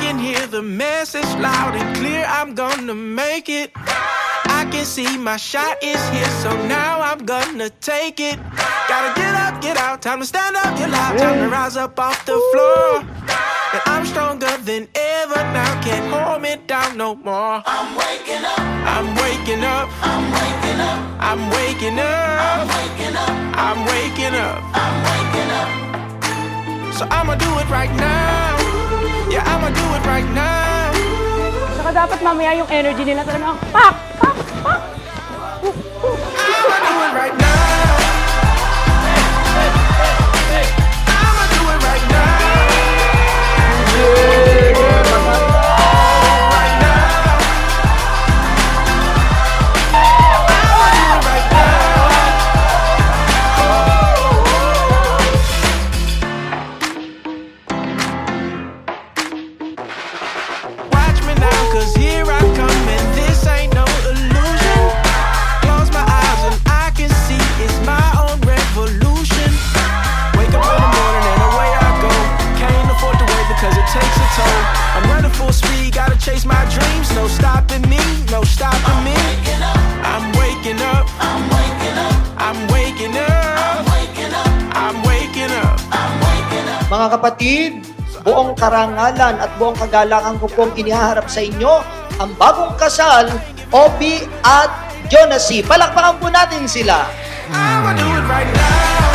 can hear the message loud and clear. I'm gonna make it. I can see my shot is here, so now I'm gonna take it. Gotta get up, get out, time to stand up, get loud, time to rise up off the floor. And I'm stronger than ever now, can't hold me down no more. I'm waking up. I'm waking up. I'm waking up. I'm waking up. I'm waking up. I'm waking up. I'm waking up. So I'ma do it right now. Yeah, I'ma do it right now. Saka dapat mamaya yung energy nila talagang pak, pak, pak. I'ma do it right now. I'ma do it right now. Right now. I'ma do it right now. Watch me now, 'cause here I come, and this ain't no illusion. Close my eyes and I can see it's my own revolution. Wake up in the morning and away I go. Can't afford to wait because it takes a toll. I'm running full speed, gotta chase my dreams. No stopping me, no stopping me. I'm waking up. I'm waking up. I'm waking up. I'm waking up. I'm waking up. I'm waking up. Mga kapatid, buong karangalan at buong kagalakan ko pong inihaharap sa inyo ang bagong kasal, Obi at Jonasie. Palakpakan po natin sila. I'ma do it right now.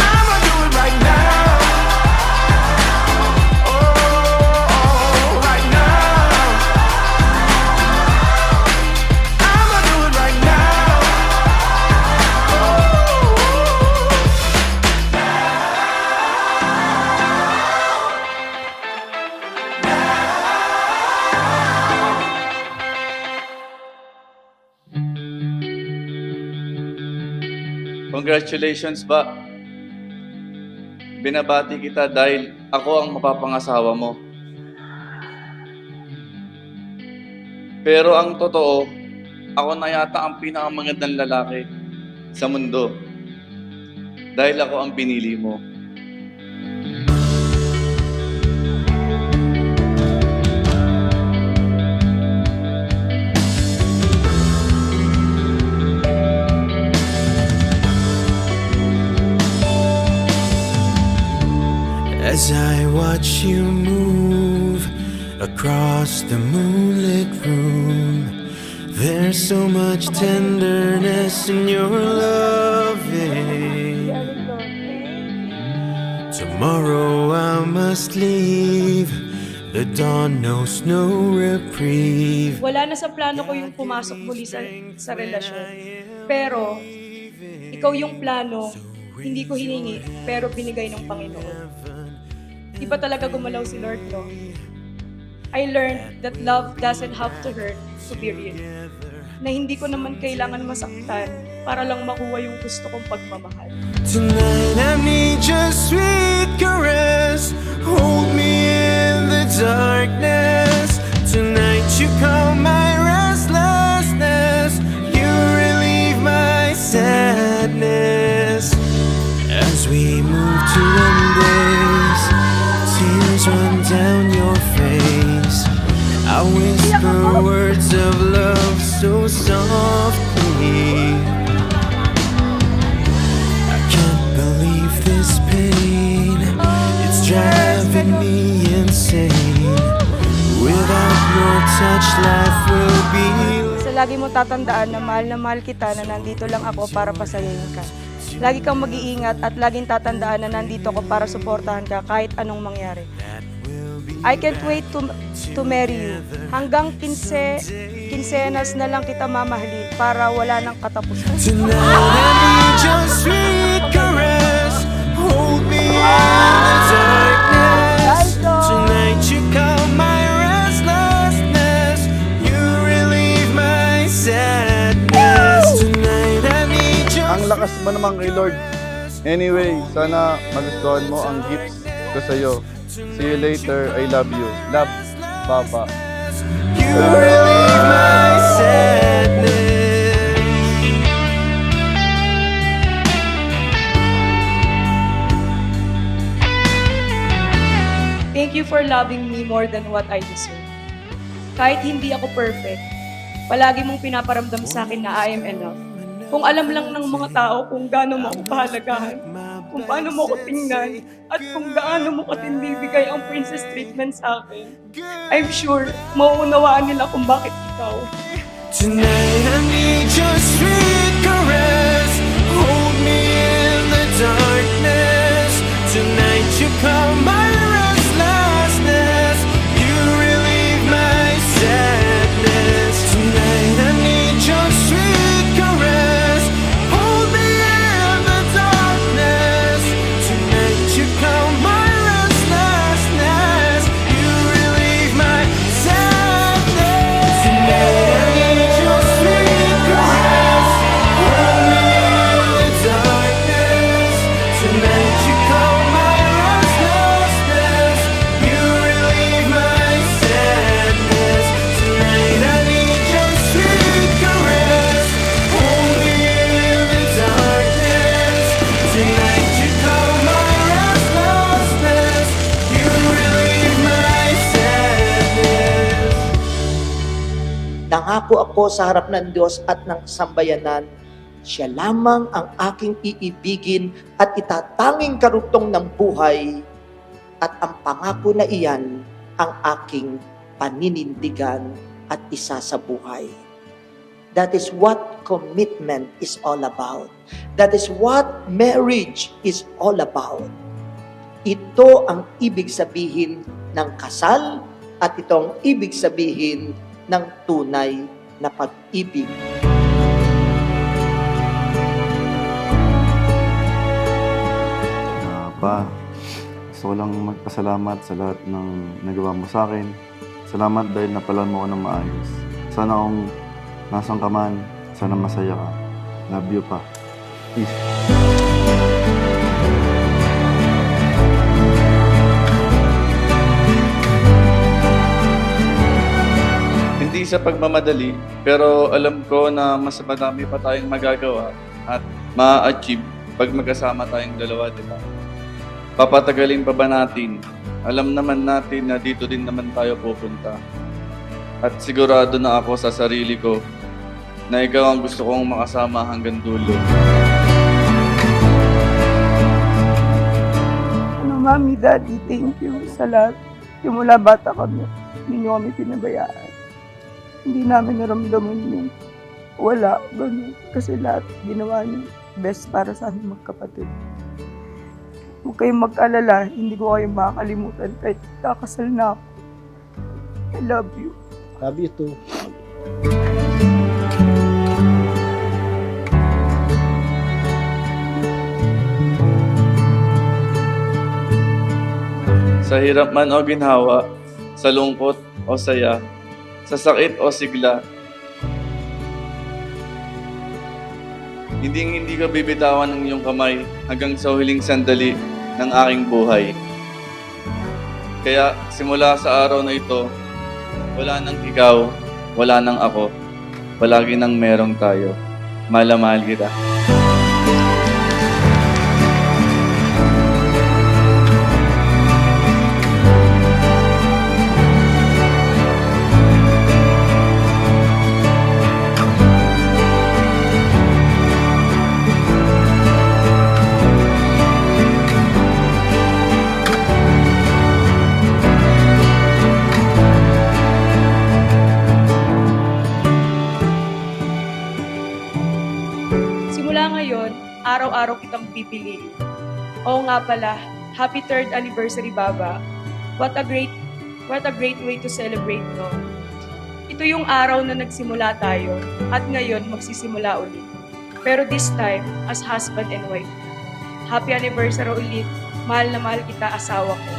I'ma do it right now. Oh, right now. I'ma do it right now. Congratulations ba? Binabati kita dahil ako ang mapapangasawa mo. Pero ang totoo, ako na yata ang pinakamagandang lalaki sa mundo. Dahil ako ang pinili mo. As I watch you move across the moonlit room, there's so much tenderness in your loving. Tomorrow I must leave. The dawn knows no reprieve. Wala na sa plano ko yung pumasok muli sa relasyon. Pero, ikaw yung plano, hindi ko hiningi, pero binigay ng Panginoon. Iba talaga gumalaw si Lord, no? I learned that love doesn't have to hurt to be real. Na hindi ko naman kailangan masaktan para lang makuha yung gusto kong pagmamahal. Tonight I need your sweet caress. Hold me in the darkness. Tonight you calm my restlessness. You relieve my sadness. As we move to embrace, tears run down your face. I whisper words of love so softly. I can't believe this pain. It's driving me insane. Without your touch, life will be. So lagi mo tatandaan na mahal kita, na nandito lang ako para pasayahin ka. Lagi kang mag-iingat at laging tatandaan na nandito ako para suportahan ka kahit anong mangyari. I can't wait to marry you. Hanggang kinsenas na lang kita mamahalin para wala nang katapusan. Tonight I need your sweet caress. Hold me in the darkness. Tonight you calm my restlessness. You relieve my sadness. Tonight I need your. Ang lakas mo naman kay Lord. Anyway, sana magustuhan mo ang gifts ko sa'yo. See you later. I love you. Love, Papa. You relieve my sadness. Thank you for loving me more than what I deserve. Kahit hindi ako perfect, palagi mong pinaparamdam sa akin na I am enough. Kung alam lang ng mga tao kung gaano mo ako pahalagahan, kung paano mo ako tingnan, at kung gaano mo katindi bigay ang princess treatment sa akin, I'm sure mauunawaan nila kung bakit ikaw. Tonight I need your sweet caress. Hold me in the darkness. Tonight you calm my restlessness. You relieve my sadness. Tonight I need your sweet caress. Hold me in the darkness. Tonight you calm my restlessness. You relieve my sadness. Tonight I need your sweet caress. Hold me in the darkness. Tonight you calm my restlessness. You relieve my sadness. Tonight I need your sweet caress. Hold me in the darkness. Tonight you calm my restlessness. You relieve my sadness. Nangako ako sa harap ng Diyos at ng sambayanan, siya lamang ang aking iibigin at itatanging karugtong ng buhay, at ang pangako na iyan ang aking paninindigan at isa sa buhay. That is what commitment is all about. That is what marriage is all about. Ito ang ibig sabihin ng kasal at ito ang ibig sabihin ng tunay na pag-ibig. Pa, gusto ko lang magpasalamat sa lahat ng nagawa mo sa akin. Salamat dahil napalan mo ako ng maayos. Sana kung nasan ka man, sana masaya ka. Love you pa. Peace. Hindi sa pagmamadali, pero alam ko na mas madami pa tayong magagawa at ma-achieve pag magkasama tayong dalawa, di ba? Papatagalin pa ba natin? Alam naman natin na dito din naman tayo pupunta. At sigurado na ako sa sarili ko na ikaw ang gusto kong makasama hanggang dulo. Mami, Daddy, thank you sa lahat. Simula bata kami, hindi nyo kami pinabayaan. Hindi namin naramdaman yung wala, ganun. Kasi lahat ginawa niyo best para sa aming magkapatid. Huwag kayong mag-alala, hindi ko kayo makakalimutan kahit kakasal na ako. I love you. Love you too. Sa hirap man o ginhawa, sa lungkot o saya, sa sakit o sigla, hindi ka bibitawan ng iyong kamay hanggang sa huling sandali ng aking buhay. Kaya simula sa araw na ito, wala nang ikaw, wala nang ako, palagi nang merong tayo. Mahal na mahal kita. Simula ngayon, araw-araw kitang pipiliin. Oo nga pala, happy 3rd anniversary, Baba. What a great way to celebrate, no? Ito yung araw na nagsimula tayo at ngayon magsisimula ulit. Pero this time, as husband and wife. Happy anniversary ulit. Mahal na mahal kita, asawa ko.